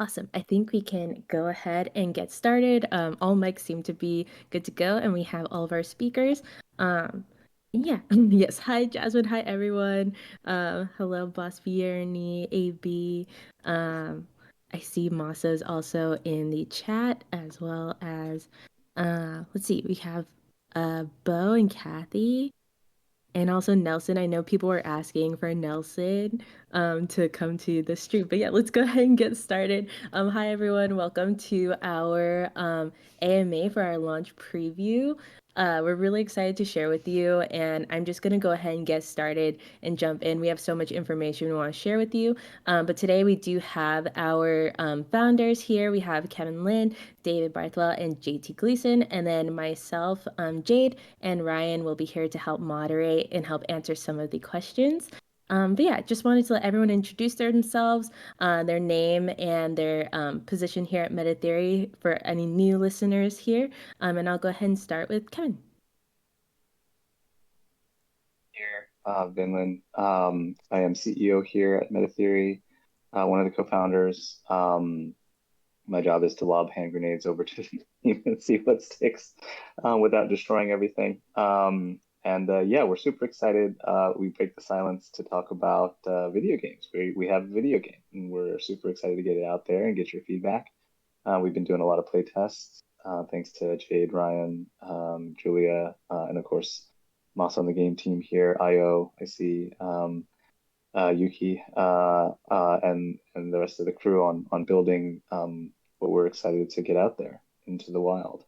Awesome. I think we can go ahead and get started. All mics seem to be good to go, and we have all of our speakers. Yeah, yes. Hi, Jasmine. Hi, everyone. Hello, Boss Bjerni, AB. Um, I see Masa's also in the chat, as well as, let's see, we have Bo and Kathy. And also Nelson, I know people were asking for Nelson to come to the stream, but yeah, let's go ahead and get started. Hi everyone, welcome to our AMA for our launch preview. We're really excited to share with you, and I'm just gonna go ahead and get started and jump in. We have so much information we want to share with you, but today we do have our founders here. We have Kevin Lin, David Barthwell, and JT Gleason, and then myself, Jade, and Ryan will be here to help moderate and help answer some of the questions. But yeah, just wanted to let everyone introduce themselves, their name, and their position here at Meta Theory for any new listeners here. And I'll go ahead and start with Kevin. Here, Vinland. I am CEO here at Meta Theory, one of the co-founders. My job is to lob hand grenades over to the team and see what sticks without destroying everything. Yeah, we're super excited. We break the silence to talk about video games. We have a video game, and we're super excited to get it out there and get your feedback. We've been doing a lot of play tests, thanks to Jade, Ryan, Julia, and of course, Moss on the game team here, Io, I see, Yuki, and the rest of the crew on building what we're excited to get out there into the wild.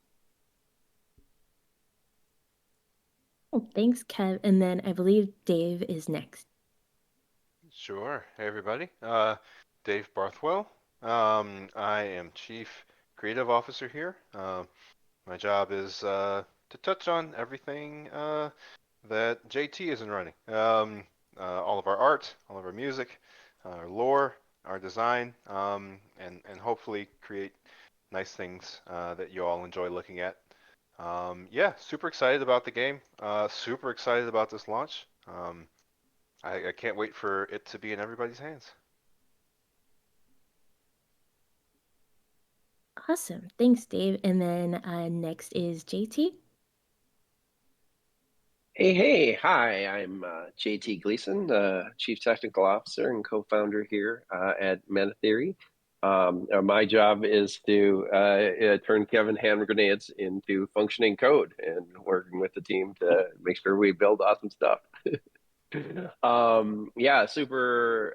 Oh, thanks, Kev. And then I believe Dave is next. Sure. Hey, everybody. Dave Barthwell. I am Chief Creative Officer here. My job is to touch on everything that JT isn't running. All of our art, all of our music, our lore, our design, and hopefully create nice things that you all enjoy looking at. Yeah, super excited about the game. Super excited about this launch. I can't wait for it to be in everybody's hands. Awesome. Thanks, Dave. And then next is JT. Hi, I'm JT Gleason, Chief Technical Officer and co-founder here at Meta Theory. My job is to turn Kevin hand grenades into functioning code and working with the team to make sure we build awesome stuff. Yeah, super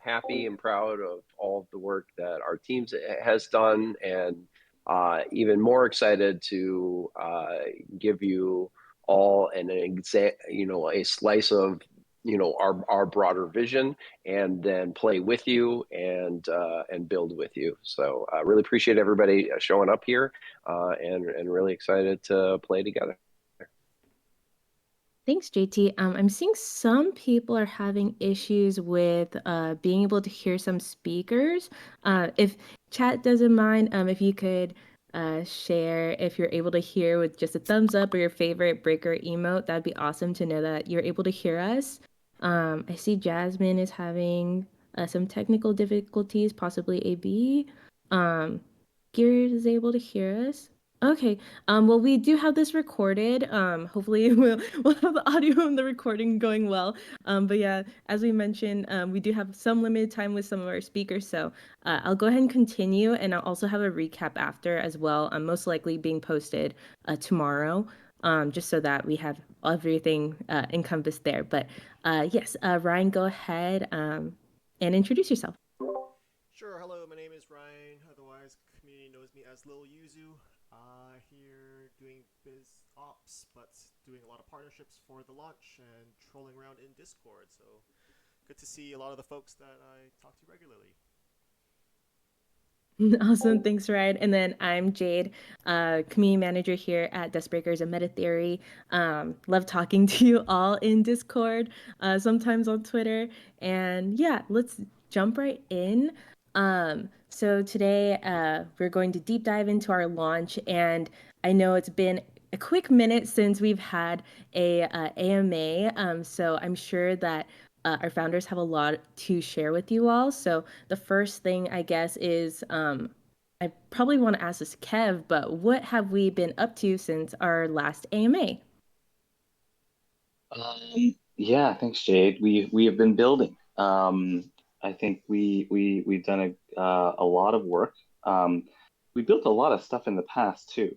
happy and proud of all of the work that our team has done, and even more excited to give you all a slice of our broader vision, and then play with you and build with you. So I really appreciate everybody showing up here, and really excited to play together. Thanks, JT. I'm seeing some people are having issues with being able to hear some speakers. If chat doesn't mind, if you could share if you're able to hear with just a thumbs up or your favorite breaker emote, that'd be awesome to know that you're able to hear us. I see Jasmine is having some technical difficulties, possibly AB. Gears is able to hear us. Okay. Well, we do have this recorded. Hopefully we'll have the audio and the recording going well. But yeah, as we mentioned, we do have some limited time with some of our speakers. So I'll go ahead and continue, and I'll also have a recap after as well. Most likely being posted tomorrow, just so that we have everything encompassed there. But yes, Ryan, go ahead and introduce yourself. Sure, hello, my name is Ryan, otherwise community knows me as Lil Yuzu. Here doing biz ops, but doing a lot of partnerships for the launch and trolling around in Discord, so good to see a lot of the folks that I talk to regularly. Awesome, thanks, Ryan. And then I'm Jade, community manager here at DuskBreakers and Meta Theory. Love talking to you all in Discord, sometimes on Twitter. And yeah, let's jump right in. So today we're going to deep dive into our launch, and I know it's been a quick minute since we've had a AMA, so I'm sure that our founders have a lot to share with you all. So the first thing, I guess, is I probably want to ask this to Kev, but what have we been up to since our last AMA? Yeah, thanks, Jade. We have been building. I think we've done a lot of work. We built a lot of stuff in the past too.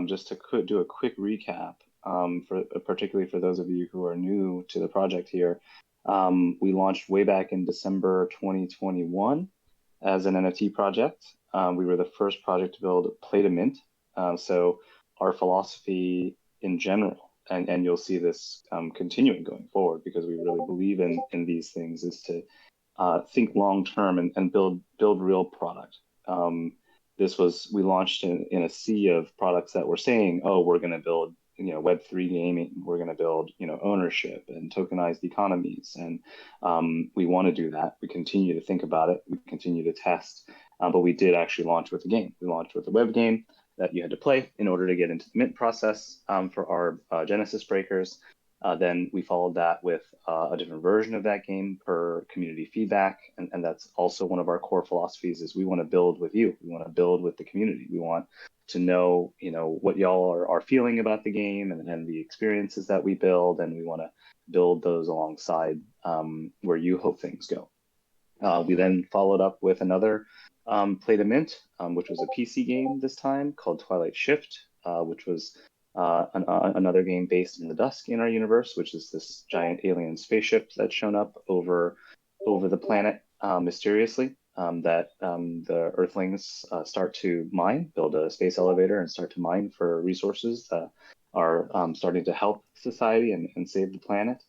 Just to do a quick recap, for particularly for those of you who are new to the project here, we launched way back in December 2021 as an NFT project. We were the first project to build play to mint. So our philosophy in general, and you'll see this continuing going forward because we really believe in these things, is to think long term and build real product. We launched in a sea of products that were saying, oh, we're going to build Web3 gaming, we're going to build ownership and tokenized economies, and we want to do that. We continue to think about it, we continue to test, but we did actually launch with a game. We launched with a web game that you had to play in order to get into the mint process for our Genesis breakers. Then we followed that with a different version of that game per community feedback. And that's also one of our core philosophies, is we want to build with you. We want to build with the community. We want to know, what y'all are feeling about the game and the experiences that we build. And we want to build those alongside where you hope things go. We then followed up with another Play to Mint, which was a PC game this time called Twilight Shift, which was another game based in the dusk in our universe, which is this giant alien spaceship that's shown up over the planet mysteriously, that the Earthlings start to mine, build a space elevator and start to mine for resources that are starting to help society and save the planet.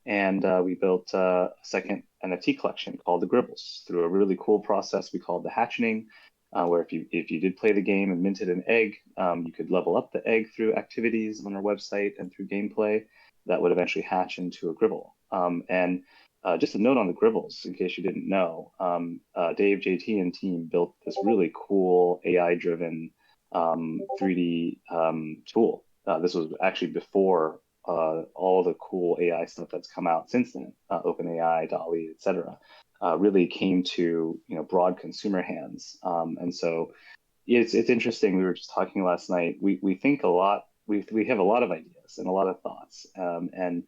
And we built a second NFT collection called the Gribbles through a really cool process we called the hatching, where if you did play the game and minted an egg, you could level up the egg through activities on our website and through gameplay that would eventually hatch into a Gribble. And just a note on the Gribbles, in case you didn't know, Dave, JT, and team built this really cool AI-driven 3D tool. This was actually before all the cool AI stuff that's come out since then, OpenAI, DALL-E, etc. Really came to broad consumer hands, and so it's interesting. We were just talking last night. We think a lot. We have a lot of ideas and a lot of thoughts, and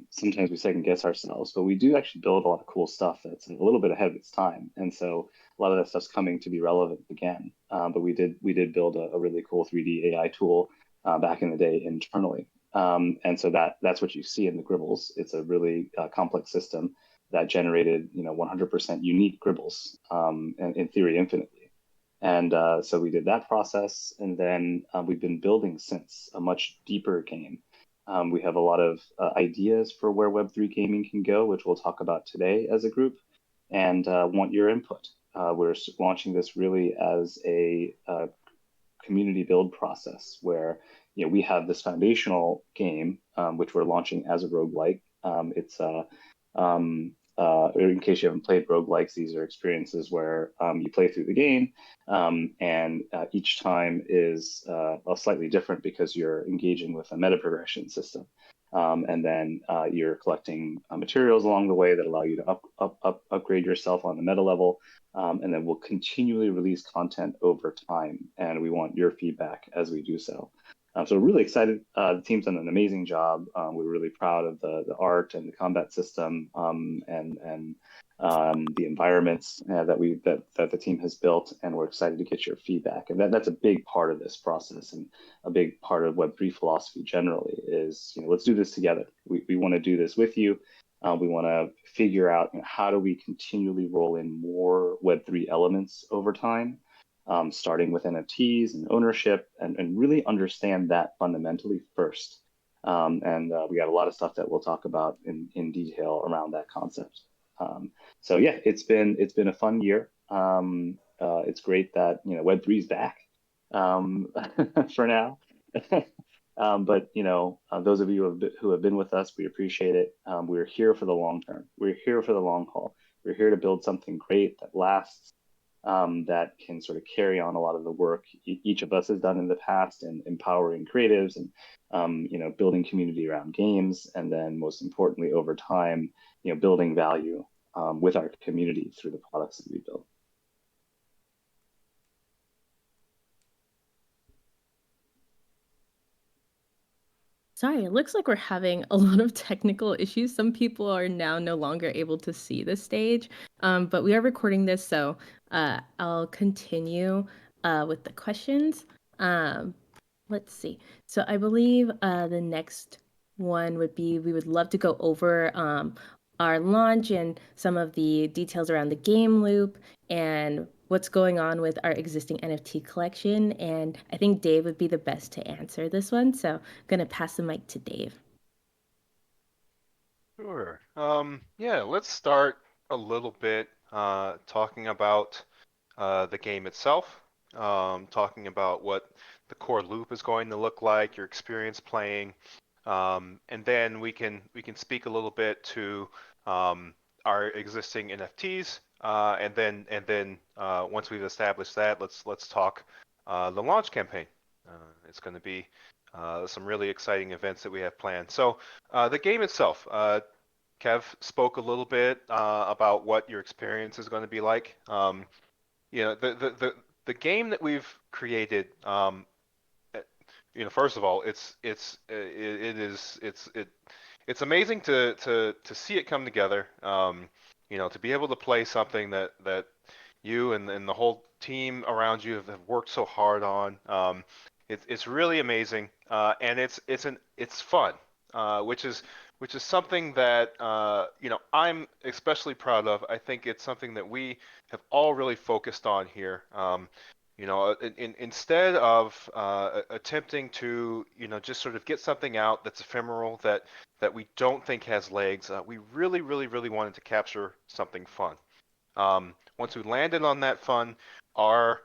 sometimes we second guess ourselves. But we do actually build a lot of cool stuff that's a little bit ahead of its time, and so a lot of that stuff's coming to be relevant again. But we did build a really cool 3D AI tool back in the day internally. And so that's what you see in the Gribbles. It's a really complex system that generated 100% unique Gribbles, and in theory infinitely. And so we did that process, and then we've been building since a much deeper game. We have a lot of ideas for where Web3 gaming can go, which we'll talk about today as a group, and want your input. We're launching this really as a community build process where we have this foundational game, which we're launching as a roguelike. It's in case you haven't played roguelikes, these are experiences where you play through the game, and each time is slightly different because you're engaging with a meta progression system. And then you're collecting materials along the way that allow you to upgrade yourself on the meta level. And then we'll continually release content over time, and we want your feedback as we do so. So we're really excited. The team's done an amazing job. We're really proud of the art and the combat system, and the environments that the team has built, and we're excited to get your feedback. And that's a big part of this process, and a big part of Web3 philosophy generally is, let's do this together. We want to do this with you. We want to figure out how do we continually roll in more Web3 elements over time, starting with NFTs and ownership, and really understand that fundamentally first. And we got a lot of stuff that we'll talk about in detail around that concept. So yeah, it's been a fun year. It's great that Web3 is back for now. But those of you who have been with us, we appreciate it. We're here for the long term. We're here for the long haul. We're here to build something great that lasts. that can sort of carry on a lot of the work each of us has done in the past, and empowering creatives and building community around games, and then most importantly over time, building value with our community through the products that we build. Sorry, it looks like we're having a lot of technical issues. Some people are now no longer able to see the stage, but we are recording this, so I'll continue with the questions. Let's see. So I believe the next one would be, we would love to go over our launch and some of the details around the game loop and what's going on with our existing NFT collection. And I think Dave would be the best to answer this one. So I'm going to pass the mic to Dave. Sure. Yeah, let's start a little bit talking about the game itself, talking about what the core loop is going to look like, your experience playing, and then we can speak a little bit to our existing NFTs, and then once we've established that, let's talk the launch campaign. It's going to be some really exciting events that we have planned. So the game itself, Kev spoke a little bit about what your experience is going to be like. The game that we've created, first of all, it's amazing to see it come together. To be able to play something that you and the whole team around you have worked so hard on. It's really amazing, and it's fun, which is something that I'm especially proud of. I think it's something that we have all really focused on here. Instead of attempting to just sort of get something out that's ephemeral, that we don't think has legs, we really wanted to capture something fun. Once we landed on that fun, our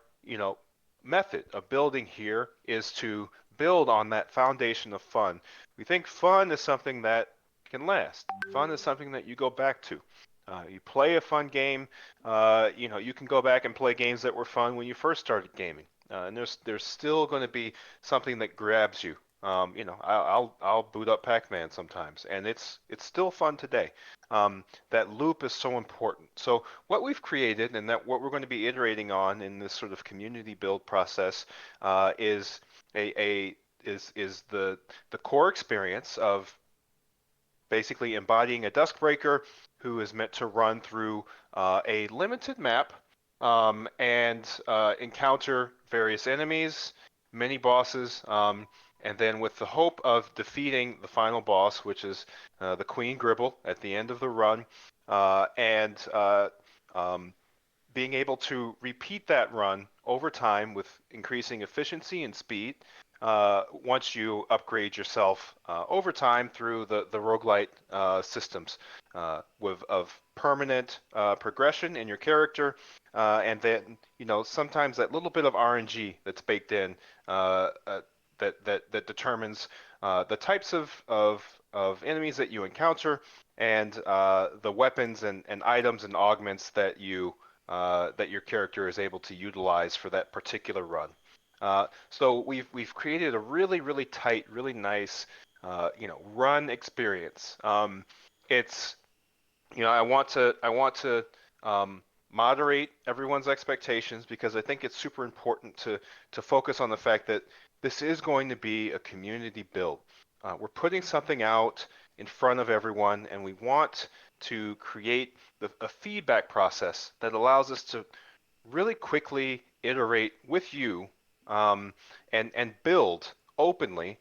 method of building here is to build on that foundation of fun. We think fun is something that can last. Fun is something that you go back to. You play a fun game. You can go back and play games that were fun when you first started gaming, and there's still going to be something that grabs you. I'll boot up Pac-Man sometimes, and it's still fun today. That loop is so important. So what we've created, and that what we're going to be iterating on in this sort of community build process, is the core experience of basically embodying a Duskbreaker who is meant to run through a limited map and encounter various enemies, mini bosses, and then with the hope of defeating the final boss, which is the Queen Gribble at the end of the run, and being able to repeat that run over time with increasing efficiency and speed once you upgrade yourself over time through the roguelite systems of permanent progression in your character, and then sometimes that little bit of RNG that's baked in that determines the types of enemies that you encounter, and the weapons and items and augments that your character is able to utilize for that particular run. So we've created a really tight, really nice run experience. It's I want to moderate everyone's expectations, because I think it's super important to focus on the fact that this is going to be a community build. We're putting something out in front of everyone, and we want to create a feedback process that allows us to really quickly iterate with you, and build openly,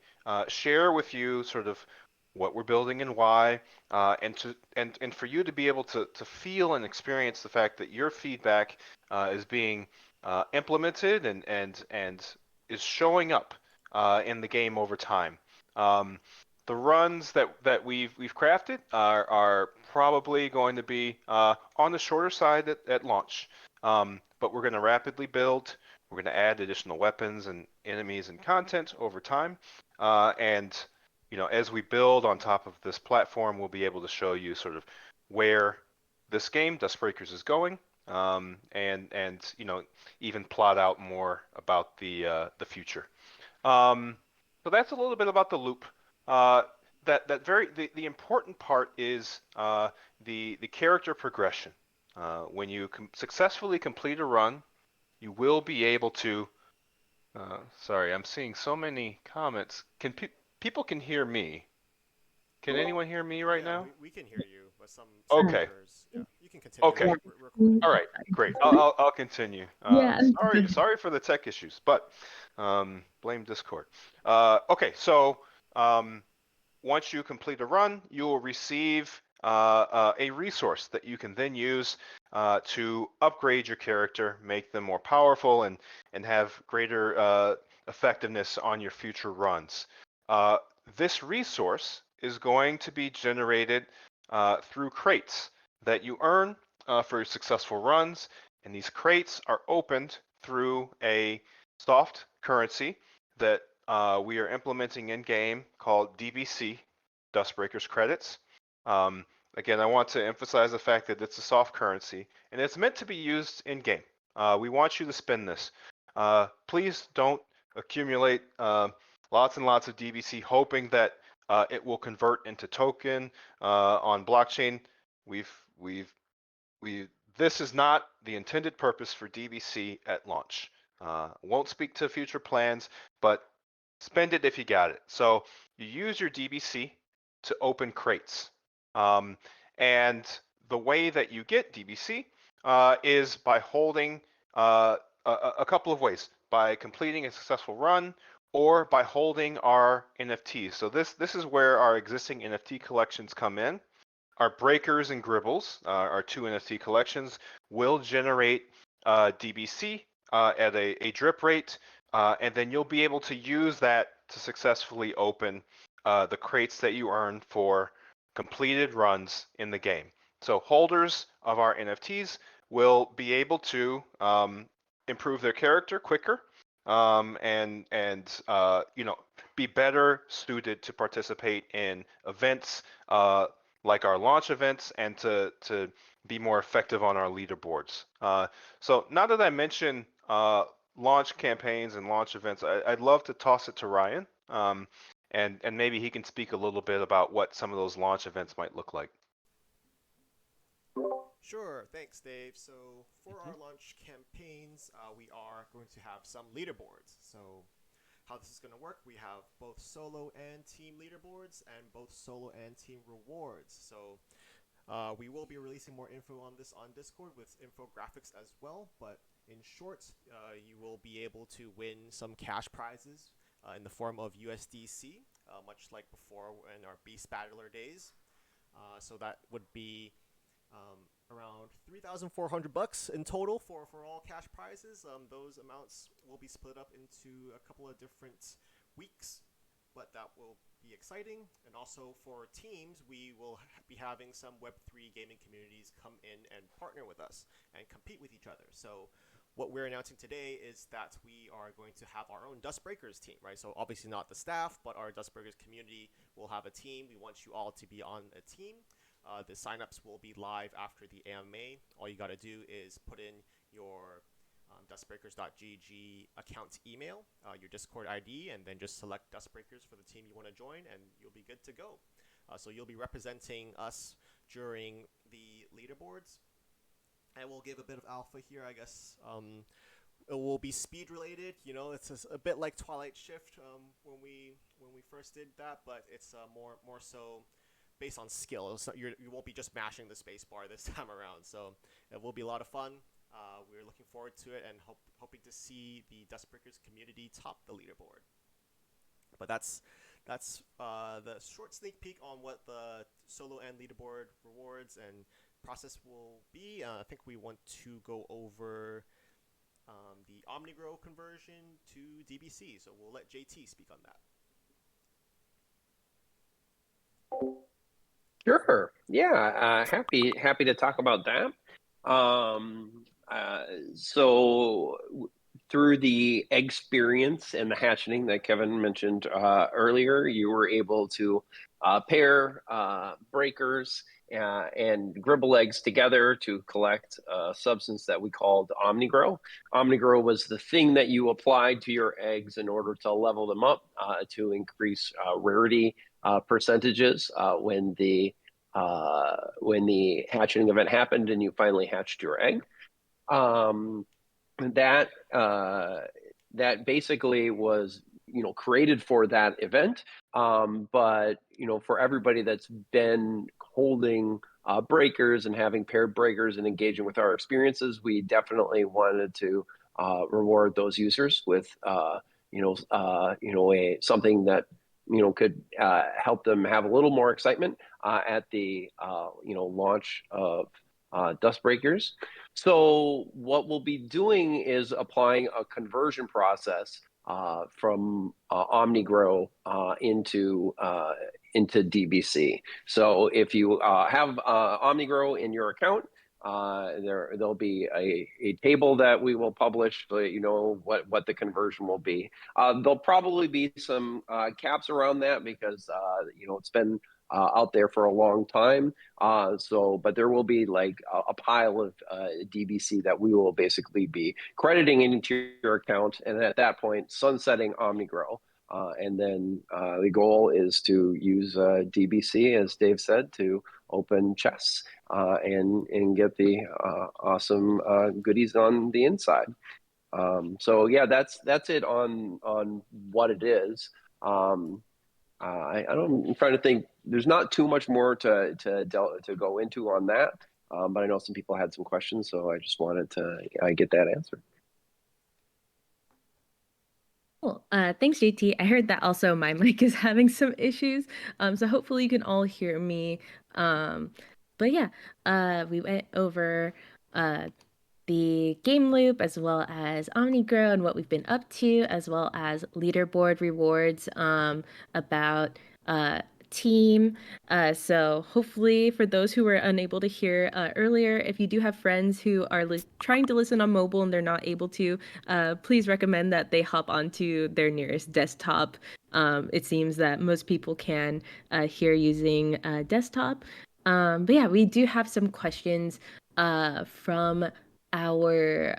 share with you sort of what we're building and why, and for you to be able to feel and experience the fact that your feedback is being implemented and is showing up in the game over time. The runs that we've crafted are probably going to be on the shorter side at launch, but we're going to rapidly build. We're going to add additional weapons and enemies and content over time, and as we build on top of this platform, we'll be able to show you sort of where this game, DuskBreakers, is going, and even plot out more about the future. So that's a little bit about the loop. The important part is the character progression. When you successfully complete a run, you will be able to. Sorry, I'm seeing so many comments. People can hear me? Can anyone hear me right Yeah, now? we can hear you, but some Okay. speakers. Yeah, you can continue. Okay. We're recording. All right. Great. I'll continue. Yeah. Sorry for the tech issues, but blame Discord. Okay. So um, once you complete a run, you will receive a resource that you can then use to upgrade your character, make them more powerful, and have greater effectiveness on your future runs. This resource is going to be generated through crates that you earn for your successful runs, and these crates are opened through a soft currency that we are implementing in game called DBC, DuskBreakers Credits. Again, I want to emphasize the fact that it's a soft currency and it's meant to be used in game. We want you to spend this. Please don't accumulate lots and lots of DBC hoping that it will convert into token on blockchain. This is not the intended purpose for DBC at launch. Won't speak to future plans, but spend it if you got it. So you use your DBC to open crates. And the way that you get DBC is by holding a couple of ways, by completing a successful run or by holding our NFTs. So this is where our existing NFT collections come in. Our Breakers and Gribbles, our two NFT collections, will generate DBC at a drip rate, and then you'll be able to use that to successfully open the crates that you earn for completed runs in the game. So holders of our NFTs will be able to improve their character quicker and be better suited to participate in events like our launch events and to be more effective on our leaderboards. So now that I mention launch campaigns and launch events, I'd love to toss it to Ryan, and maybe he can speak a little bit about what some of those launch events might look like. Sure, thanks, Dave. So for our launch campaigns, we are going to have some leaderboards. So how this is going to work, we have both solo and team leaderboards and both solo and team rewards. So we will be releasing more info on this on Discord with infographics as well. But in short, you will be able to win some cash prizes in the form of USDC, much like before in our Beast Battler days. So that would be around $3,400 in total for all cash prizes. Those amounts will be split up into a couple of different weeks, but that will be exciting. And also for teams, we will be having some Web3 gaming communities come in and partner with us and compete with each other. So what we're announcing today is that we are going to have our own DuskBreakers team, right? So obviously not the staff, but our DuskBreakers community will have a team. We want you all to be on a team. The signups will be live after the AMA. All you got to do is put in your DuskBreakers.gg account email, your Discord ID, and then just select DuskBreakers for the team you want to join, and you'll be good to go. So you'll be representing us during the leaderboards, and we'll give a bit of alpha here, I guess. It will be speed related. You know, it's a bit like Twilight Shift when we first did that, but it's more so based on skill. So you won't be just mashing the space bar this time around. So it will be a lot of fun. We're looking forward to it and hoping to see the DuskBreakers community top the leaderboard. But that's the short sneak peek on what the solo and leaderboard rewards and process will be. I think we want to go over the OmniGrow conversion to DBC. So we'll let JT speak on that. Sure. Yeah. Happy to talk about that. So through the experience and the hatcheting that Kevin mentioned earlier, you were able to pair breakers and Gribble eggs together to collect a substance that we called OmniGrow. OmniGrow was the thing that you applied to your eggs in order to level them up to increase rarity percentages when the hatching event happened and you finally hatched your egg. That basically was created for that event, but for everybody that's been holding breakers and having paired breakers and engaging with our experiences, we definitely wanted to reward those users with something that could help them have a little more excitement at the launch of DuskBreakers. So what we'll be doing is applying a conversion process from OmniGrow into DBC. So if you have OmniGrow in your account, there'll be a table that we will publish so you know what the conversion will be. There'll probably be some caps around that because it's been out there for a long time. But there will be like a pile of DBC that we will basically be crediting into your account, and at that point, sunsetting OmniGrow. And then the goal is to use DBC, as Dave said, to open chests and get the awesome goodies on the inside. So yeah, that's it on what it is. I'm trying to think. There's not too much more to go into on that, but I know some people had some questions, so I just wanted to get that answered. Cool. Thanks, JT. I heard that also my mic is having some issues, so hopefully you can all hear me. But yeah, we went over the game loop as well as OmniGrow and what we've been up to, as well as leaderboard rewards, about team. So hopefully for those who were unable to hear earlier, if you do have friends who are trying to listen on mobile and they're not able to, please recommend that they hop onto their nearest desktop. It seems that most people can hear using desktop. But yeah, we do have some questions from our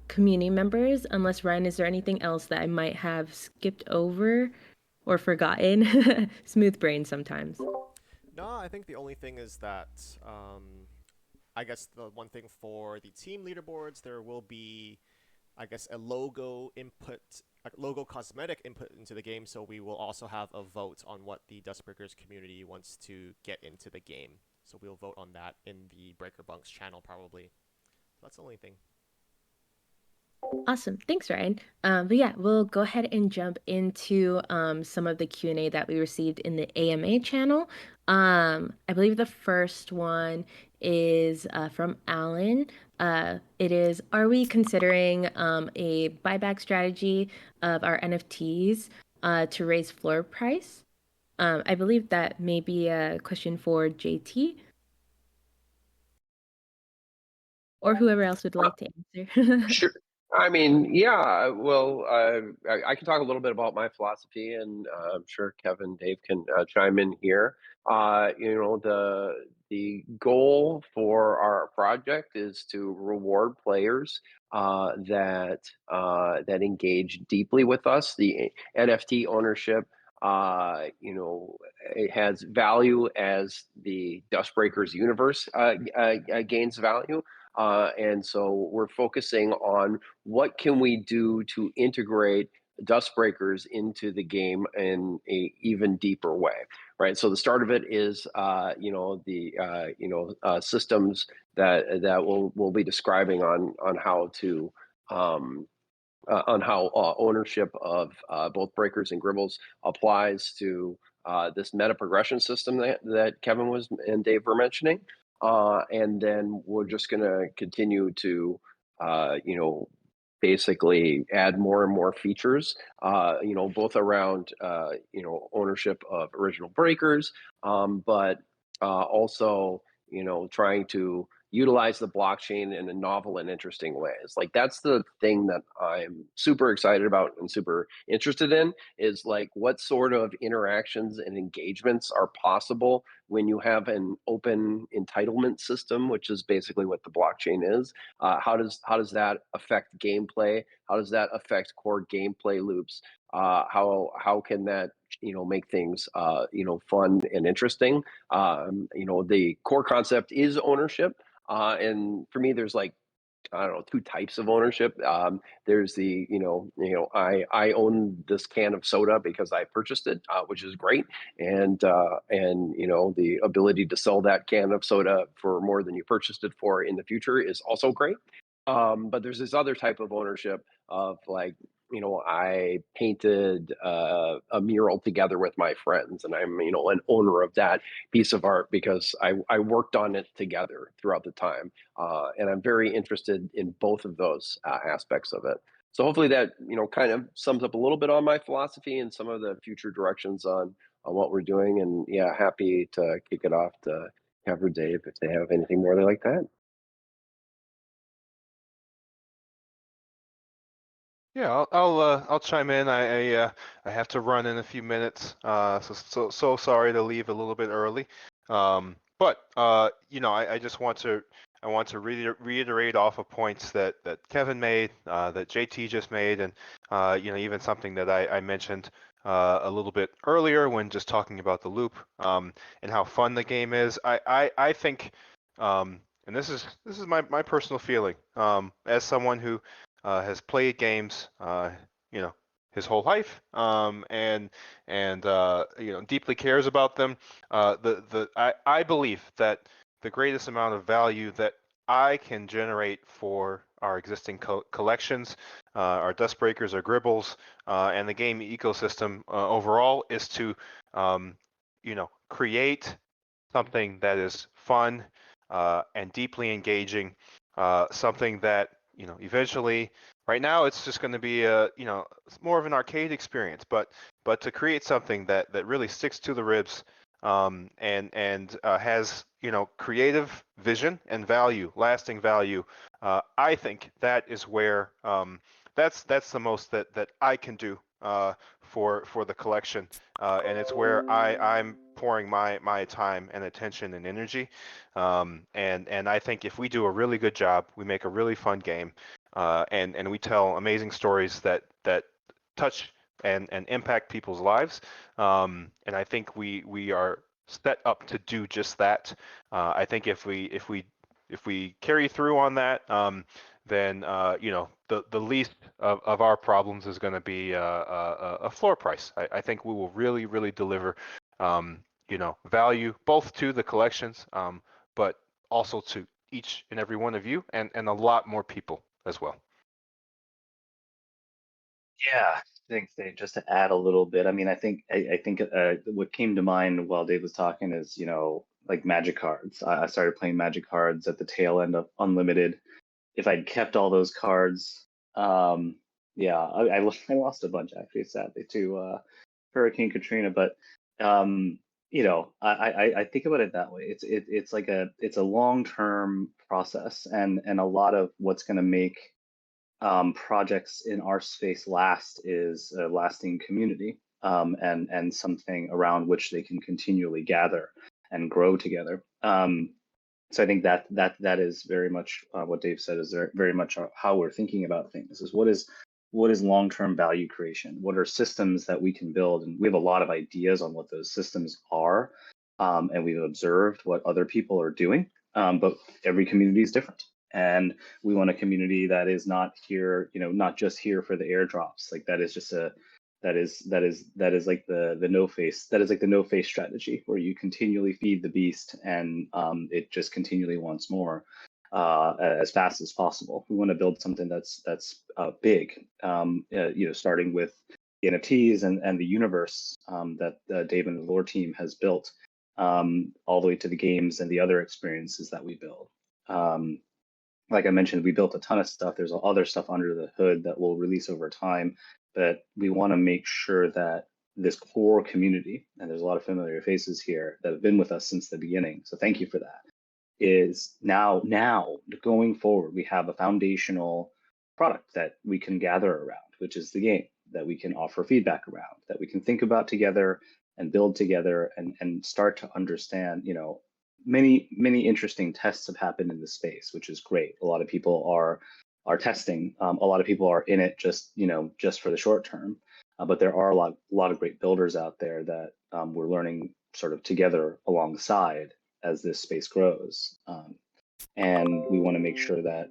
community members. Unless, Ryan, is there anything else that I might have skipped over or forgotten? Smooth brain sometimes. No, I think the only thing is that I guess the one thing for the team leaderboards, there will be, I guess, a logo input, a logo cosmetic input into the game. So we will also have a vote on what the DuskBreakers community wants to get into the game. So we'll vote on that in the Breaker Bunks channel probably. That's the only thing. Awesome. Thanks, Ryan. But yeah, we'll go ahead and jump into some of the Q&A that we received in the AMA channel. I believe the first one is from Alan. It is, are we considering a buyback strategy of our NFTs to raise floor price? I believe that may be a question for JT. Or whoever else would like to answer. Sure. I mean, yeah. Well, I can talk a little bit about my philosophy, and I'm sure Kevin, Dave can chime in here. The goal for our project is to reward players that engage deeply with us. The NFT ownership, it has value as the DuskBreakers universe gains value. And so we're focusing on what can we do to integrate DuskBreakers into the game in a even deeper way, right? So the start of it is, systems that we'll be describing on how to on how ownership of both breakers and gribbles applies to this meta progression system that Kevin and Dave were mentioning. And then we're just going to continue to, basically add more and more features, both around, ownership of original breakers, but also, trying to utilize the blockchain in a novel and interesting ways. Like that's the thing that I'm super excited about and super interested in is like what sort of interactions and engagements are possible when you have an open entitlement system, which is basically what the blockchain is, how does that affect gameplay? How does that affect core gameplay loops? How can that make things fun and interesting? The core concept is ownership, and for me, there's like, I don't know, two types of ownership. There's the, I own this can of soda because I purchased it, which is great, and the ability to sell that can of soda for more than you purchased it for in the future is also great. But there's this other type of ownership of like, I painted a mural together with my friends, and I'm, an owner of that piece of art because I worked on it together throughout the time. And I'm very interested in both of those aspects of it. So hopefully that, kind of sums up a little bit on my philosophy and some of the future directions on what we're doing. And yeah, happy to kick it off to Kev or Dave if they have anything more they like that. Yeah, I'll chime in. I have to run in a few minutes. So sorry to leave a little bit early. But I just want to reiterate off of points that Kevin made, that JT just made, and even something that I mentioned a little bit earlier when just talking about the loop, and how fun the game is. I think, and this is my personal feeling, as someone who has played games, his whole life, and deeply cares about them. I believe that the greatest amount of value that I can generate for our existing collections, our DuskBreakers, our Gribbles, and the game ecosystem overall is to, create something that is fun and deeply engaging, something that eventually, right now it's just going to be more of an arcade experience, but to create something that really sticks to the ribs, and has creative vision and value, lasting value. I think that is where that's the most that I can do for the collection, and it's where I'm pouring my time and attention and energy. And I think if we do a really good job, we make a really fun game, and we tell amazing stories that touch and impact people's lives. And I think we are set up to do just that. I think if we carry through on that, then the least of our problems is going to be a floor price. I think we will really deliver value both to the collections, but also to each and every one of you, and a lot more people as well. Yeah, thanks, Dave. Just to add a little bit, I mean, I think what came to mind while Dave was talking is, like Magic cards. I started playing Magic cards at the tail end of Unlimited. If I'd kept all those cards, yeah, I lost a bunch actually, sadly, to Hurricane Katrina. But I think about it that way. It's like it's a long-term process, and a lot of what's going to make projects in our space last is a lasting community, and something around which they can continually gather and grow together. So I think that is very much what Dave said is very much how we're thinking about things. Is what is long-term value creation? What are systems that we can build? And we have a lot of ideas on what those systems are, and we've observed what other people are doing. But every community is different. And we want a community that is not here, not just here for the airdrops. Like that is just that is like the no face. That is like the no face strategy, where you continually feed the beast, and it just continually wants more as fast as possible. We want to build something that's big, starting with the NFTs and the universe that Dave and the lore team has built, all the way to the games and the other experiences that we build. Like I mentioned, we built a ton of stuff. There's other stuff under the hood that will release over time, but we want to make sure that this core community, and there's a lot of familiar faces here that have been with us since the beginning, so thank you for that, is now going forward, we have a foundational product that we can gather around, which is the game, that we can offer feedback around, that we can think about together, and build together and start to understand, many interesting tests have happened in the space, which is great. A lot of people are testing. A lot of people are in it just for the short term. But there are a lot of great builders out there that we're learning sort of together alongside as this space grows. And we want to make sure that,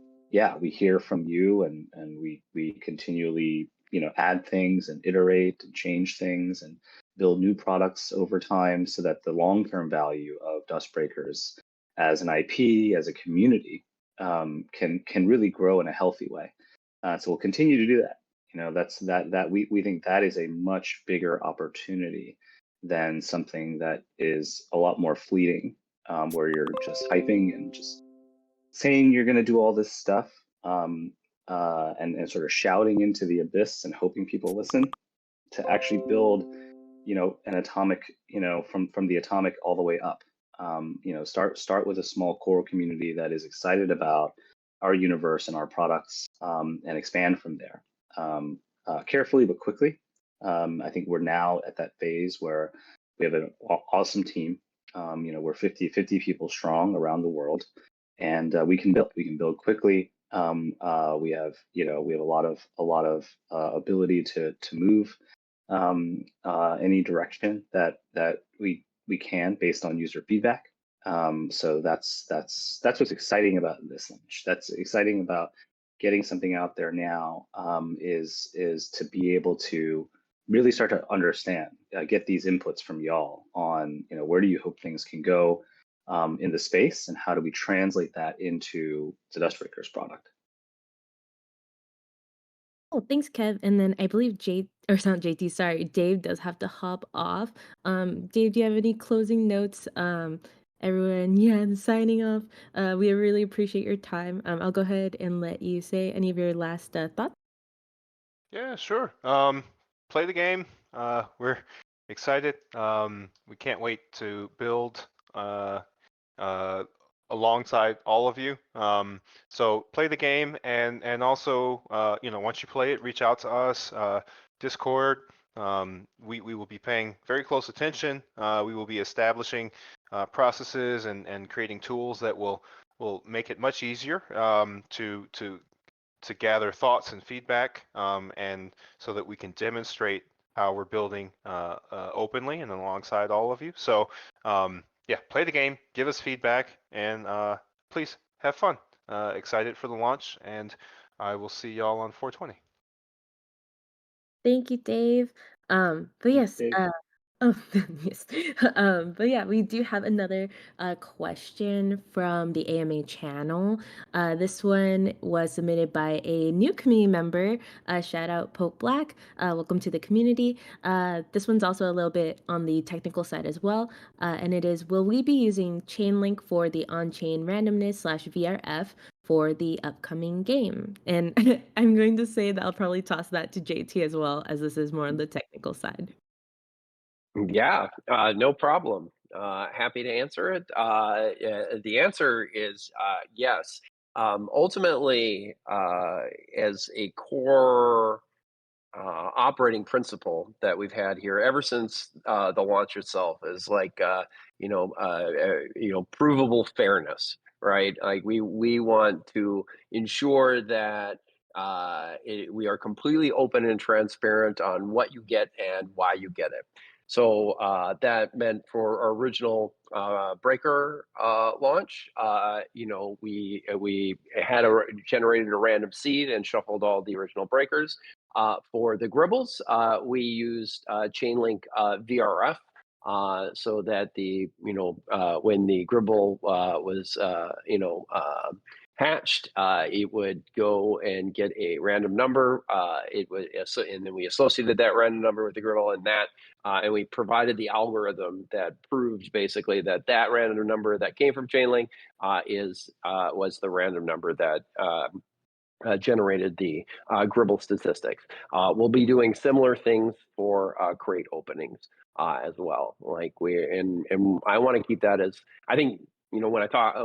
we hear from you and we continually, add things and iterate and change things and build new products over time so that the long-term value of DuskBreakers as an IP, as a community, can really grow in a healthy way. So we'll continue to do that. We think that is a much bigger opportunity than something that is a lot more fleeting, where you're just hyping and just saying you're going to do all this stuff, and sort of shouting into the abyss and hoping people listen, to actually build, an atomic, from the atomic all the way up. Start with a small core community that is excited about our universe and our products, and expand from there, carefully but quickly. I think we're now at that phase where we have an awesome team. We're 50 people strong around the world, and we can build quickly. We have a lot of ability to move any direction that we can based on user feedback. So that's what's exciting about this launch. That's exciting about getting something out there now, is to be able to really start to understand, get these inputs from y'all on, where do you hope things can go in the space, and how do we translate that into the DuskBreakers product. Oh, thanks, Kev. And then I believe Dave does have to hop off. Dave, do you have any closing notes? Everyone, signing off. We really appreciate your time. I'll go ahead and let you say any of your last thoughts. Yeah, sure. Play the game. We're excited. We can't wait to build alongside all of you. So play the game, and also, once you play it, reach out to us. Discord. We will be paying very close attention. We will be establishing processes and creating tools that will make it much easier to gather thoughts and feedback, and so that we can demonstrate how we're building openly and alongside all of you. So play the game, give us feedback, and please have fun. Excited for the launch, and I will see y'all on 420. Thank you, Dave. But yes, Dave. Oh, yes. But yeah, we do have another question from the AMA channel. This one was submitted by a new community member. Shout out Pope Black. Welcome to the community. This one's also a little bit on the technical side as well. And it is, will we be using Chainlink for the on-chain randomness / VRF for the upcoming game? And I'm going to say that I'll probably toss that to JT as well, as this is more on the technical side. Yeah, no problem. Happy to answer it. The answer is yes. Ultimately, as a core operating principle that we've had here ever since the launch itself is like provable fairness, right? Like we want to ensure that we are completely open and transparent on what you get and why you get it. So that meant for our original breaker launch, we had generated a random seed and shuffled all the original breakers. For the Gribbles, we used Chainlink VRF, so that when the Gribble was hatched, it would go and get a random number. And then we associated that random number with the Gribble, and we provided the algorithm that proved basically that random number that came from Chainlink was the random number that generated the Gribble statistics. We'll be doing similar things for crate openings as well. Like and I want to keep that as, I think, when I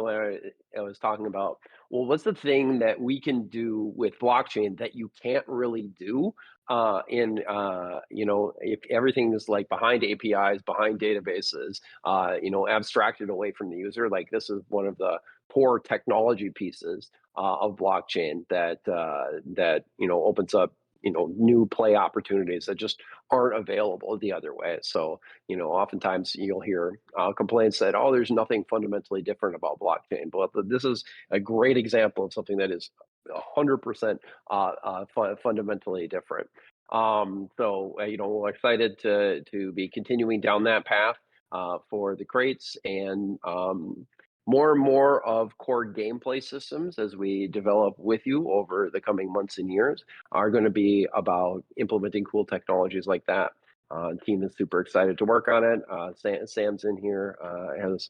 was talking about well, what's the thing that we can do with blockchain that you can't really do if everything is like behind APIs, behind databases, abstracted away from the user. Like this is one of the core technology pieces of blockchain that opens up new play opportunities that just aren't available the other way. So oftentimes you'll hear complaints that, oh, there's nothing fundamentally different about blockchain, but this is a great example of something that is 100% fundamentally different. We're excited to be continuing down that path for the crates, and more and more of core gameplay systems as we develop with you over the coming months and years are going to be about implementing cool technologies like that. The team is super excited to work on it. Sam's in here, has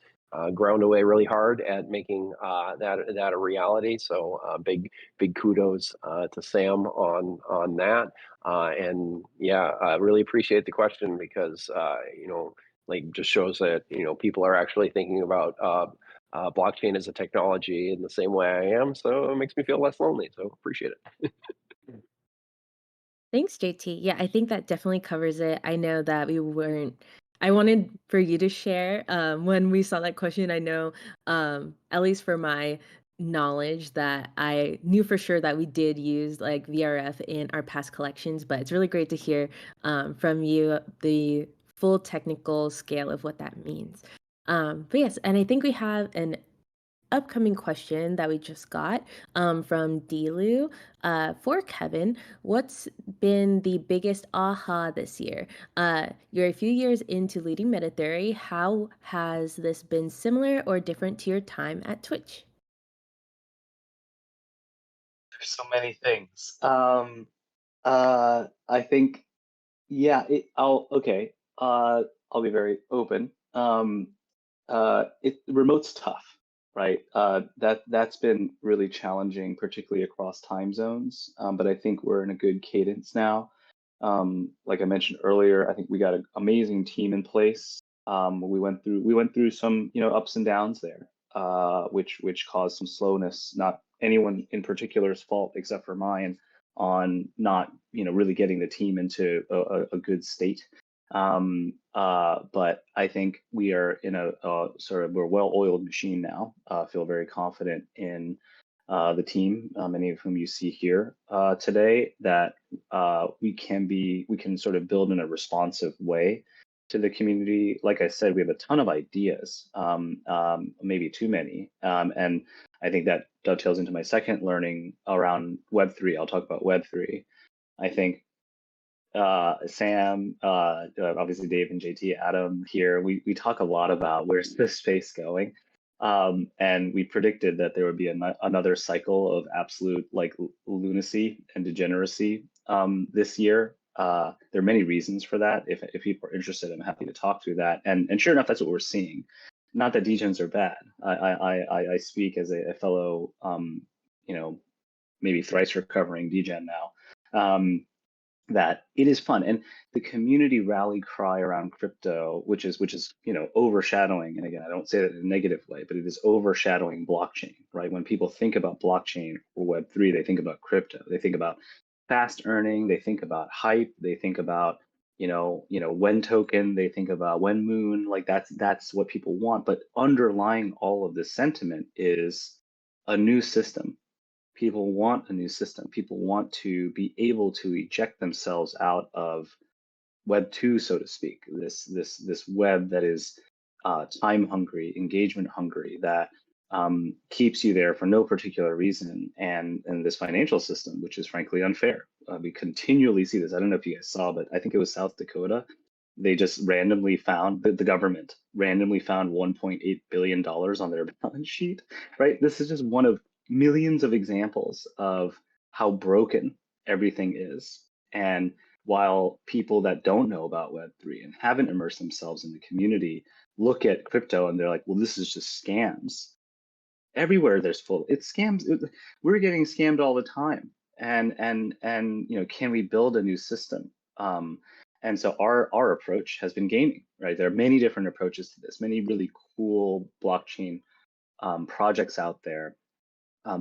ground away really hard at making that a reality. So big kudos to Sam on that. And yeah, I really appreciate the question because just shows that people are actually thinking about blockchain as a technology in the same way I am. So it makes me feel less lonely. So appreciate it. Thanks, JT. Yeah, I think that definitely covers it. I know that I wanted for you to share when we saw that question. I know, at least for my knowledge, that I knew for sure that we did use like VRF in our past collections, but it's really great to hear from you the full technical scale of what that means. But yes, and I think we have an upcoming question that we just got from Delu for Kevin. What's been the biggest aha this year? You're a few years into leading meta theory. How has this been similar or different to your time at Twitch? There's so many things. I think, yeah, I'll be very open. Remote's tough, right? That's been really challenging, particularly across time zones. But I think we're in a good cadence now. Like I mentioned earlier, I think we got an amazing team in place. We went through some ups and downs there, which caused some slowness. Not anyone in particular's fault except for mine on not really getting the team into a good state. But I think we are in a we're a well-oiled machine now. Feel very confident in the team, many of whom you see here today, that we can sort of build in a responsive way to the community. Like I said, we have a ton of ideas, maybe too many, and I think that dovetails into my second learning around Web3. I'll talk about Web3. I think Sam, obviously Dave and JT, Adam here, we talk a lot about where's this space going. And we predicted that there would be another cycle of absolute lunacy and degeneracy this year. There are many reasons for that. If people are interested, I'm happy to talk through that. And sure enough, that's what we're seeing. Not that degens are bad. I speak as a fellow, maybe thrice recovering degen now. That it is fun, and the community rally cry around crypto, which is overshadowing, and again, I don't say that in a negative way, but it is overshadowing blockchain, right? When people think about blockchain or Web3, they think about crypto, they think about fast earning, they think about hype, they think about when token, they think about when moon, like that's what people want. But underlying all of this sentiment is a new system. People want a new system. People want to be able to eject themselves out of Web 2, so to speak. This web that is time hungry, engagement hungry, that keeps you there for no particular reason, and this financial system, which is frankly unfair. We continually see this. I don't know if you guys saw, but I think it was South Dakota. They just randomly found, the government randomly found $1.8 billion on their balance sheet, right? This is just one of millions of examples of how broken everything is. And while people that don't know about Web3 and haven't immersed themselves in the community look at crypto and they're like, well, this is just scams. Everywhere there's it's scams. We're getting scammed all the time. And can we build a new system? And so our approach has been gaming, right? There are many different approaches to this, many really cool blockchain projects out there.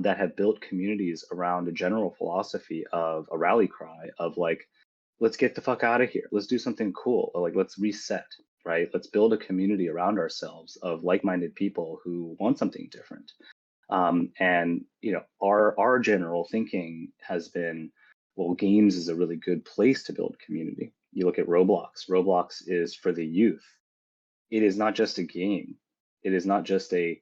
that have built communities around a general philosophy of a rally cry of like, let's get the fuck out of here. Let's do something cool. Or like, let's reset, right? Let's build a community around ourselves of like-minded people who want something different. And our general thinking has been, well, games is a really good place to build community. You look at Roblox. Roblox is for the youth. It is not just a game. It is not just a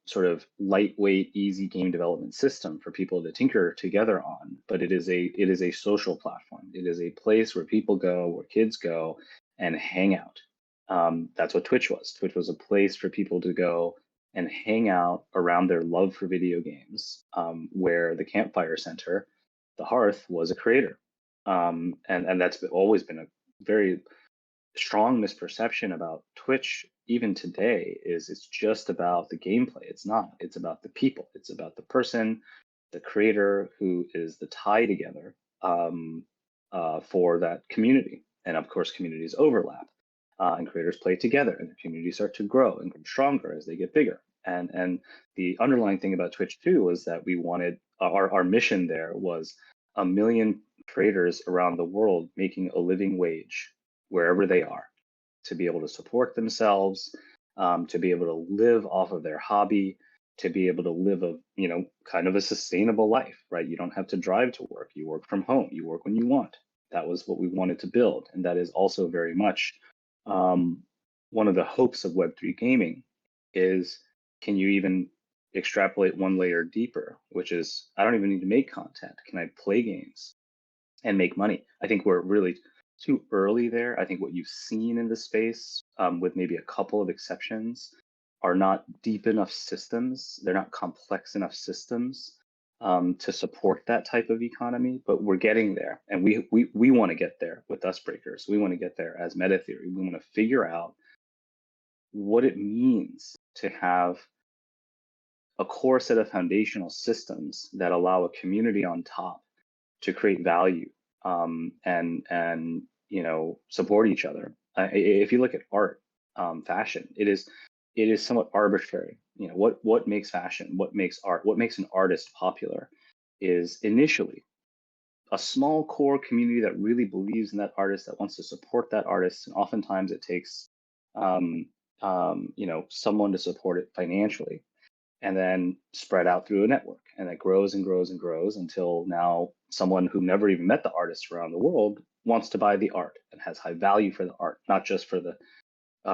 sort of lightweight, easy game development system for people to tinker together on, but it is a social platform. It is a place where people go, where kids go, and hang out. That's what Twitch was. Twitch was a place for people to go and hang out around their love for video games, where the campfire center, the hearth, was a creator. And that's always been a very strong misperception about Twitch, even today, is it's just about the gameplay. It's not. It's about the people. It's about the person, the creator, who is the tie together for that community. And of course, communities overlap, and creators play together, and the communities start to grow and get stronger as they get bigger. And the underlying thing about Twitch too was that we wanted our mission there was 1 million creators around the world making a living wage wherever they are, to be able to support themselves, to be able to live off of their hobby, to be able to live a kind of a sustainable life, right? You don't have to drive to work. You work from home. You work when you want. That was what we wanted to build, and that is also very much one of the hopes of Web3 gaming. Is, can you even extrapolate one layer deeper, which is, I don't even need to make content. Can I play games and make money? I think we're really too early there. I think what you've seen in the space, with maybe a couple of exceptions, are not deep enough systems. They're not complex enough systems to support that type of economy. But we're getting there, and we want to get there with DuskBreakers. We want to get there as Meta Theory. We want to figure out what it means to have a core set of foundational systems that allow a community on top to create value, and support each other. If you look at art, fashion, it is somewhat arbitrary. What makes fashion, what makes art, what makes an artist popular is initially a small core community that really believes in that artist, that wants to support that artist, and oftentimes it takes someone to support it financially, and then spread out through a network, and it grows and grows and grows until now someone who never even met the artist around the world wants to buy the art and has high value for the art, not just for the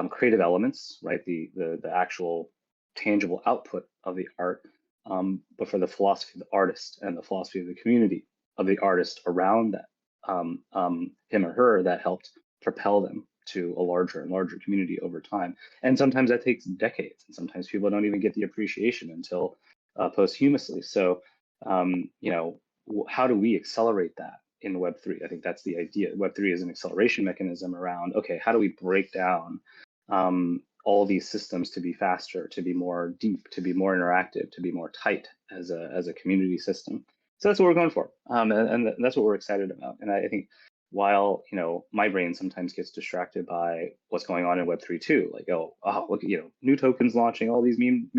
creative elements, right? The actual tangible output of the art, but for the philosophy of the artist and the philosophy of the community of the artist around that, him or her, that helped propel them to a larger and larger community over time. And sometimes that takes decades, and sometimes people don't even get the appreciation until posthumously. So, how do we accelerate that in Web3? I think that's the idea. Web3 is an acceleration mechanism around, okay, how do we break down all these systems to be faster, to be more deep, to be more interactive, to be more tight as a community system? So that's what we're going for, and that's what we're excited about. And I think, while my brain sometimes gets distracted by what's going on in Web3 too, like, oh look at new tokens launching, all these meme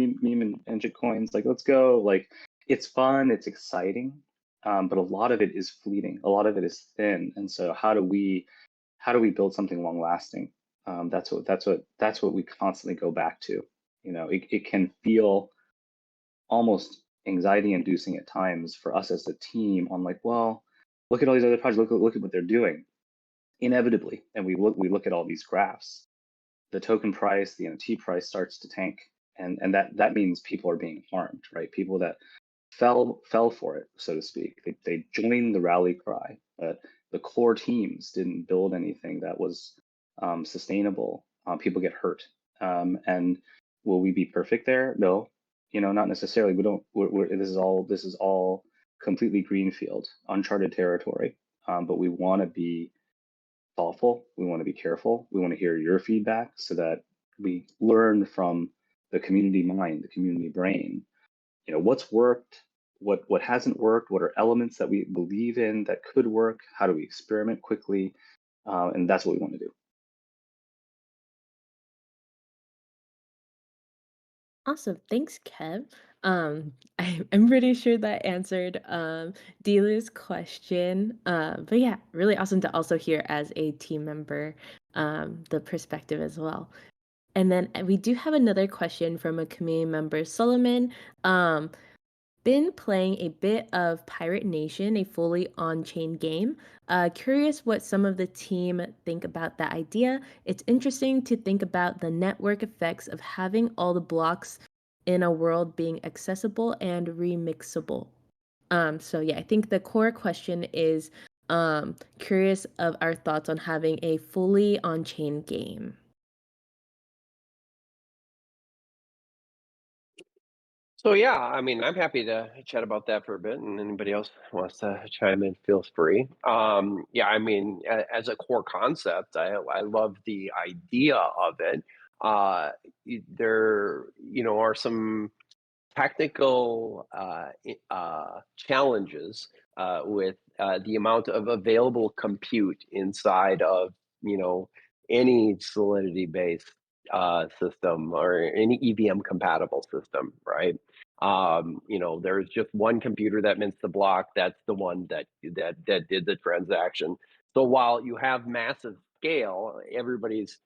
and shit coins, like, let's go, like, it's fun, it's exciting, but a lot of it is fleeting, a lot of it is thin. And so how do we build something long lasting? That's what we constantly go back to. It can feel almost anxiety inducing at times for us as a team on, like, well, look at all these other projects, look at what they're doing. Inevitably, and we look at all these graphs, the token price, the NFT price starts to tank, and that means people are being harmed, right? People that fell for it, so to speak. They joined the rally cry, but the core teams didn't build anything that was sustainable. People get hurt, and will we be perfect there? No, not necessarily. We don't. This is all completely greenfield, uncharted territory. But we want to be thoughtful. We want to be careful. We want to hear your feedback so that we learn from the community mind, the community brain. What's worked, what hasn't worked, what are elements that we believe in that could work, how do we experiment quickly, and that's what we want to do. Awesome. Thanks, Kev. I'm pretty sure that answered Dealer's question. But yeah, really awesome to also hear as a team member the perspective as well. And then we do have another question from a community member, Solomon. Been playing a bit of Pirate Nation, a fully on-chain game. Curious what some of the team think about that idea. It's interesting to think about the network effects of having all the blocks in a world being accessible and remixable. So yeah, I think the core question is curious of our thoughts on having a fully on-chain game. So yeah, I mean, I'm happy to chat about that for a bit, and anybody else wants to chime in, feels free. Yeah, I mean, as a core concept, I love the idea of it. There, are some technical challenges with the amount of available compute inside of any Solidity-based system or any EVM compatible system, right? There's just one computer that mints the block. That's the one that did the transaction. So while you have massive scale, everybody's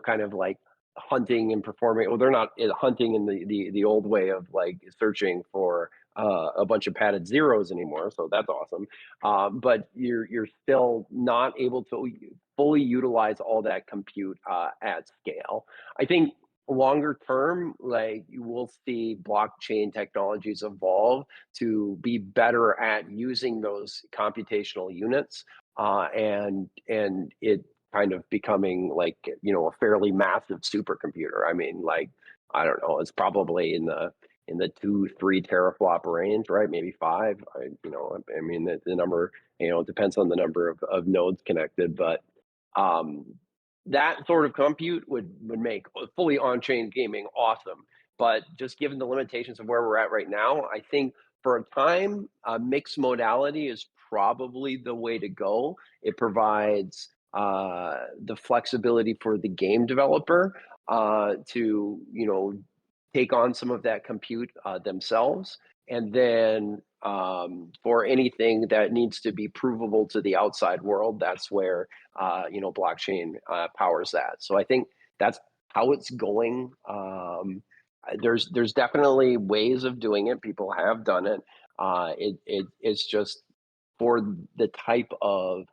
kind of like hunting and performing. Well, they're not hunting in the old way of like searching for a bunch of padded zeros anymore. So that's awesome. But you're still not able to fully utilize all that compute at scale. I think longer term, like you will see blockchain technologies evolve to be better at using those computational units, and it kind of becoming like a fairly massive supercomputer. I mean, like I don't know, it's probably in the 2-3 teraflop range, right? Maybe 5. I mean the number depends on the number of nodes connected, but that sort of compute would make fully on-chain gaming awesome. But just given the limitations of where we're at right now, I think for a time, mixed modality is probably the way to go. It provides the flexibility for the game developer to take on some of that compute themselves, and then for anything that needs to be provable to the outside world, that's where blockchain powers that. So I think that's how it's going. There's definitely ways of doing it. People have done it. It's just for the type of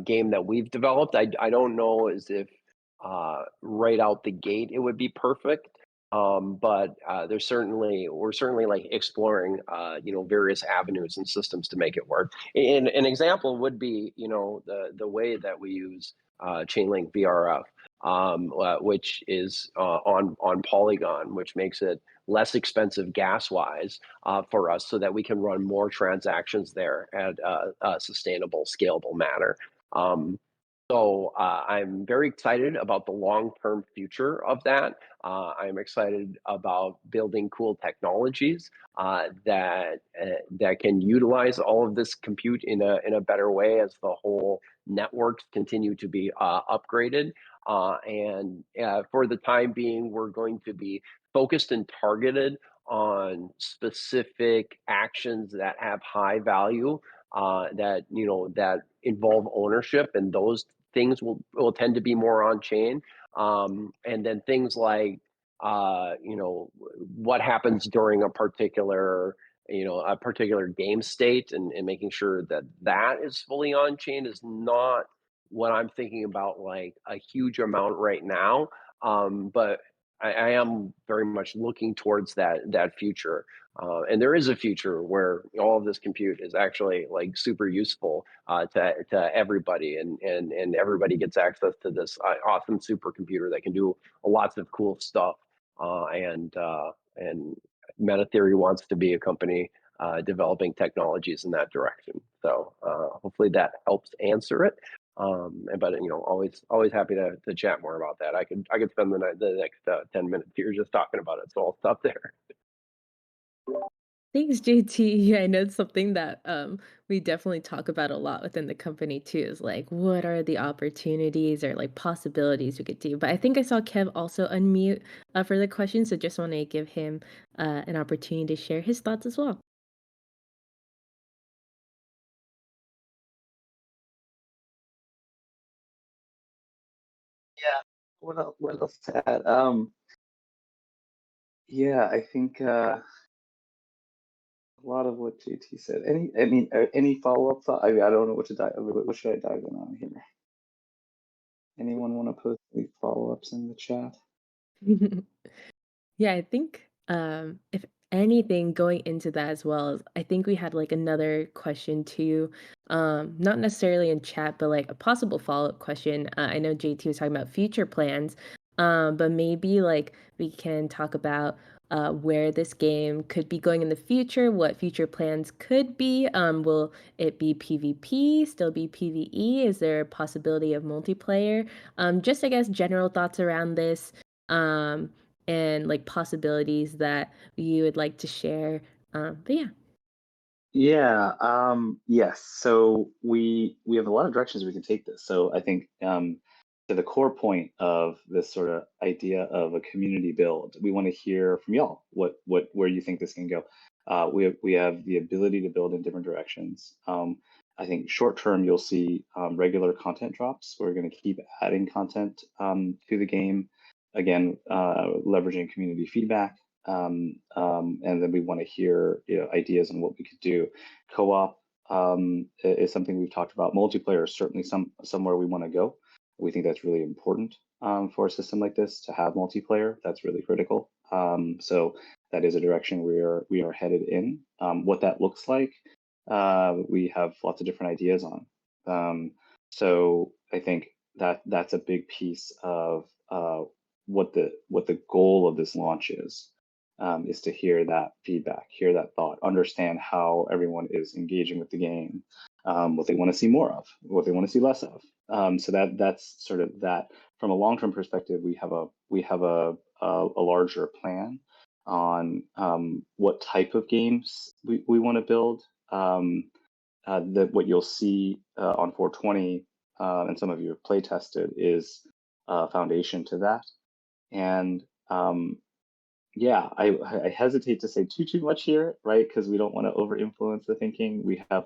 game that we've developed. I don't know as if right out the gate it would be perfect. But we're certainly like exploring various avenues and systems to make it work. And an example would be the way that we use Chainlink VRF, which is on Polygon, which makes it less expensive gas wise for us, so that we can run more transactions there at a sustainable, scalable manner. So I'm very excited about the long-term future of that. I'm excited about building cool technologies that can utilize all of this compute in a better way as the whole networks continue to be upgraded. And for the time being, we're going to be focused and targeted on specific actions that have high value, that involve ownership, and those things will tend to be more on chain. And then things like what happens during a particular game state, and making sure that that is fully on chain is not what I'm thinking about like a huge amount right now. But I am very much looking towards that future. And there is a future where all of this compute is actually like super useful to everybody, and everybody gets access to this awesome supercomputer that can do lots of cool stuff. And Meta Theory wants to be a company developing technologies in that direction. So hopefully that helps answer it. But always happy to chat more about that. I could spend the next 10 minutes here just talking about it. So I'll stop there. Thanks, JT. Yeah, I know it's something that we definitely talk about a lot within the company too, is like what are the opportunities or like possibilities we could do. But I think I saw Kev also unmute for the question, so just want to give him an opportunity to share his thoughts as well. Yeah. What else to add? Yeah, I think a lot of what JT said. Any follow-up thought? I mean, I don't know what to dive. What should I dive in on here? Anyone want to post any follow-ups in the chat? Yeah, I think if anything going into that as well, I think we had like another question too. Not necessarily in chat, but like a possible follow-up question. I know JT was talking about future plans, but maybe like we can talk about where this game could be going in the future, what future plans could be. Will it be PvP, still be PvE? Is there a possibility of multiplayer? Just I guess general thoughts around this. Um, and like possibilities that you would like to share. But yeah. Yeah, yes. So we have a lot of directions we can take this. So I think to the core point of this sort of idea of a community build, we want to hear from y'all where you think this can go. We have the ability to build in different directions. I think short term you'll see regular content drops. We're going to keep adding content to the game. Again, leveraging community feedback. And then we want to hear ideas on what we could do. Co-op is something we've talked about. Multiplayer is certainly somewhere we want to go. We think that's really important for a system like this to have multiplayer. That's really critical. So that is a direction we are headed in. What that looks like, we have lots of different ideas on. So I think that's a big piece of what the goal of this launch is to hear that feedback, hear that thought, understand how everyone is engaging with the game, what they want to see more of, what they want to see less of. So that's sort of that. From a long-term perspective, we have a larger plan on what type of games we want to build. That what you'll see on 420, and some of you have play tested, is a foundation to that. And yeah, I hesitate to say too much here, right? Because we don't want to over influence the thinking. We have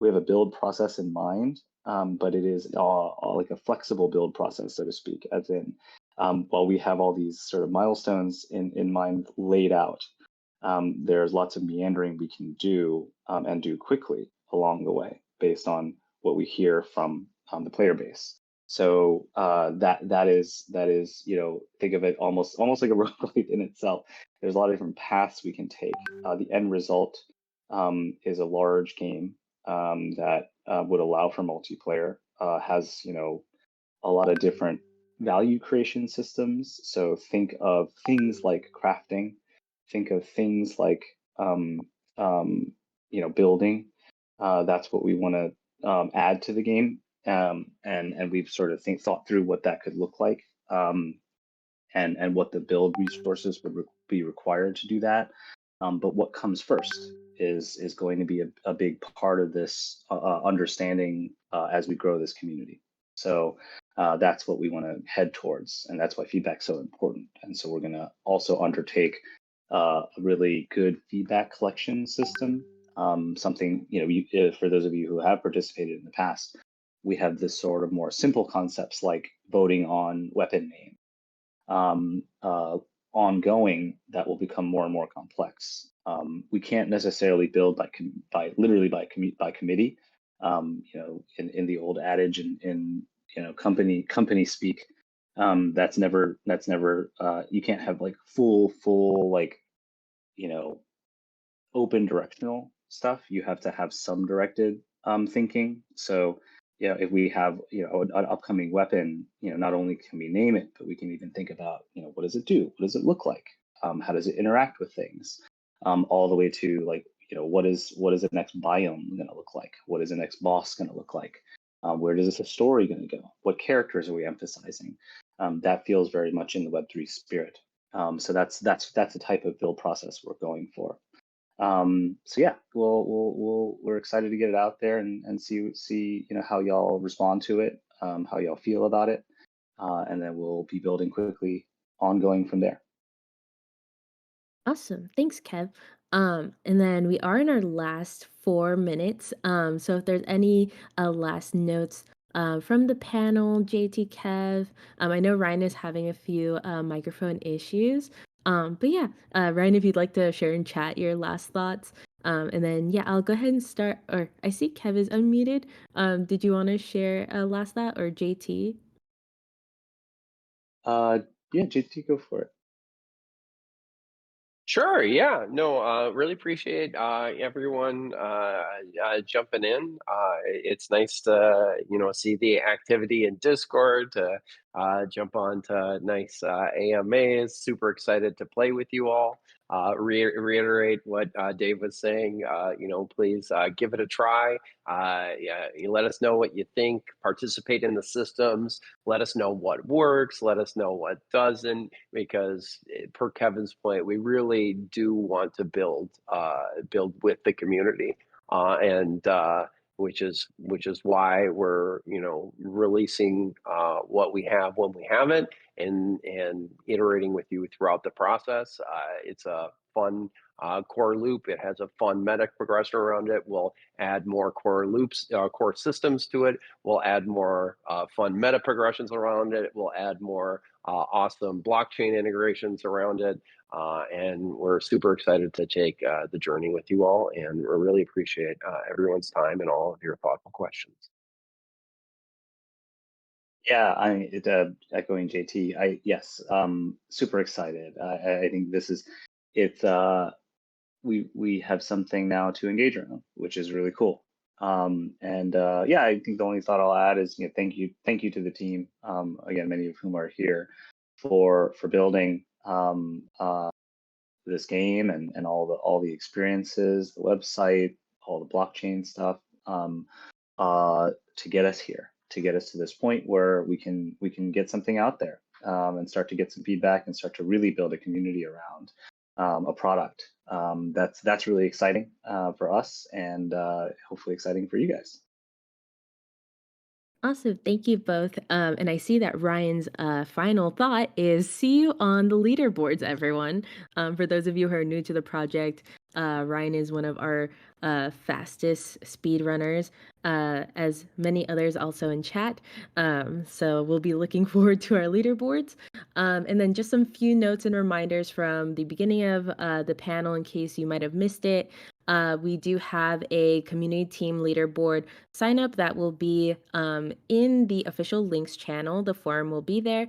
a build process in mind, but it is like a flexible build process, so to speak. As in, while we have all these sort of milestones in mind laid out, there's lots of meandering we can do and do quickly along the way based on what we hear from the player base. So that is think of it almost like a roguelite in itself. There's a lot of different paths we can take. The end result is a large game that would allow for multiplayer. Has a lot of different value creation systems. So think of things like crafting. Think of things like building. That's what we want to add to the game. And we've sort of thought through what that could look like, and what the build resources would be required to do that. But what comes first is going to be a big part of this understanding as we grow this community. So that's what we want to head towards, and that's why feedback's so important. And so we're going to also undertake a really good feedback collection system. Something for those of you who have participated in the past, we have this sort of more simple concepts like voting on weapon name. Ongoing, that will become more and more complex. We can't necessarily build by committee. In the old adage in company speak, that's never you can't have like full like open directional stuff. You have to have some directed thinking. So if we have an upcoming weapon, not only can we name it, but we can even think about what does it do, what does it look like, how does it interact with things, all the way to like what is the next biome going to look like, what is the next boss going to look like, where does this story going to go, what characters are we emphasizing. That feels very much in the Web3 spirit. So that's the type of build process we're going for. So yeah, we're excited to get it out there and see how y'all respond to it, how y'all feel about it, and then we'll be building quickly, ongoing from there. Awesome. Thanks, Kev. And then we are in our last 4 minutes. So if there's any last notes from the panel, JT, Kev, I know Ryan is having a few microphone issues. But yeah, Ryan, if you'd like to share in chat your last thoughts. And then yeah, I'll go ahead and start. Or I see Kev is unmuted. Did you want to share a last thought, or JT? Yeah, JT, go for it. Sure. Yeah. No. Really appreciate everyone jumping in. It's nice to see the activity in Discord. To jump on to nice AMAs. Super excited to play with you all. Reiterate what Dave was saying. Please give it a try. Yeah, you let us know what you think. Participate in the systems. Let us know what works. Let us know what doesn't. Because per Kevin's point, we really do want to build with the community, and which is why we're releasing what we have when we have it, and iterating with you throughout the process. It's a fun core loop. It has a fun meta progression around it. We'll add more core loops, core systems to it. We'll add more fun meta progressions around it. We'll add more awesome blockchain integrations around it. And we're super excited to take the journey with you all. And we really appreciate everyone's time and all of your thoughtful questions. Yeah, echoing JT. Yes, super excited. I think this is it's we have something now to engage around, which is really cool. Yeah, I think the only thought I'll add is thank you to the team. Again, many of whom are here for building this game and all the experiences, the website, all the blockchain stuff, to get us here, to get us to this point where we can get something out there, and start to get some feedback and start to really build a community around a product. That's really exciting for us, and hopefully exciting for you guys. Awesome. Thank you both. And I see that Ryan's final thought is see you on the leaderboards, everyone. For those of you who are new to the project, Ryan is one of our fastest speedrunners, as many others also in chat. So we'll be looking forward to our leaderboards. And then just some few notes and reminders from the beginning of the panel in case you might have missed it. We do have a community team leaderboard sign up that will be in the official links channel. The forum will be there.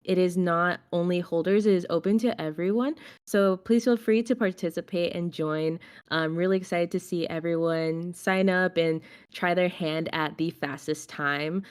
It is not only holders, it is open to everyone. So please feel free to participate and join. I'm really excited to see everyone sign up and try their hand at the fastest time.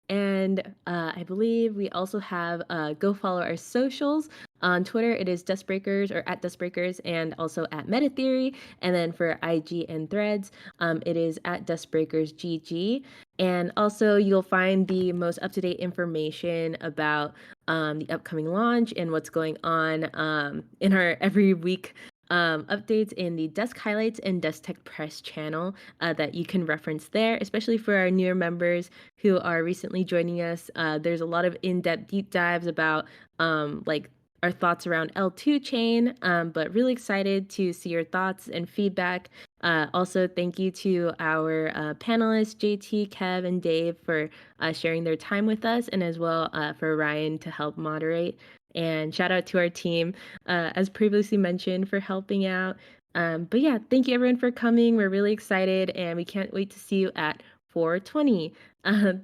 And I believe we also have go follow our socials. On Twitter, it is DuskBreakers or at DuskBreakers, and also at MetaTheory. And then for IG and Threads, it is at DuskBreakersGG. And also, you'll find the most up-to-date information about the upcoming launch and what's going on in our every week updates in the Dusk Highlights and Dusk Tech Press channel that you can reference there, especially for our newer members who are recently joining us. There's a lot of in-depth deep dives about like our thoughts around L2 chain, but really excited to see your thoughts and feedback. Also, thank you to our panelists, JT, Kev, and Dave for sharing their time with us, and as well for Ryan to help moderate. And shout out to our team, as previously mentioned, for helping out. But yeah, thank you everyone for coming. We're really excited, and we can't wait to see you at 420.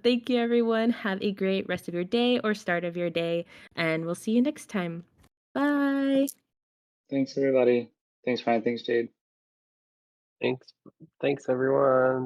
Thank you, everyone. Have a great rest of your day or start of your day, and we'll see you next time. Bye. Thanks, everybody. Thanks, Ryan. Thanks, Jade. Thanks, everyone.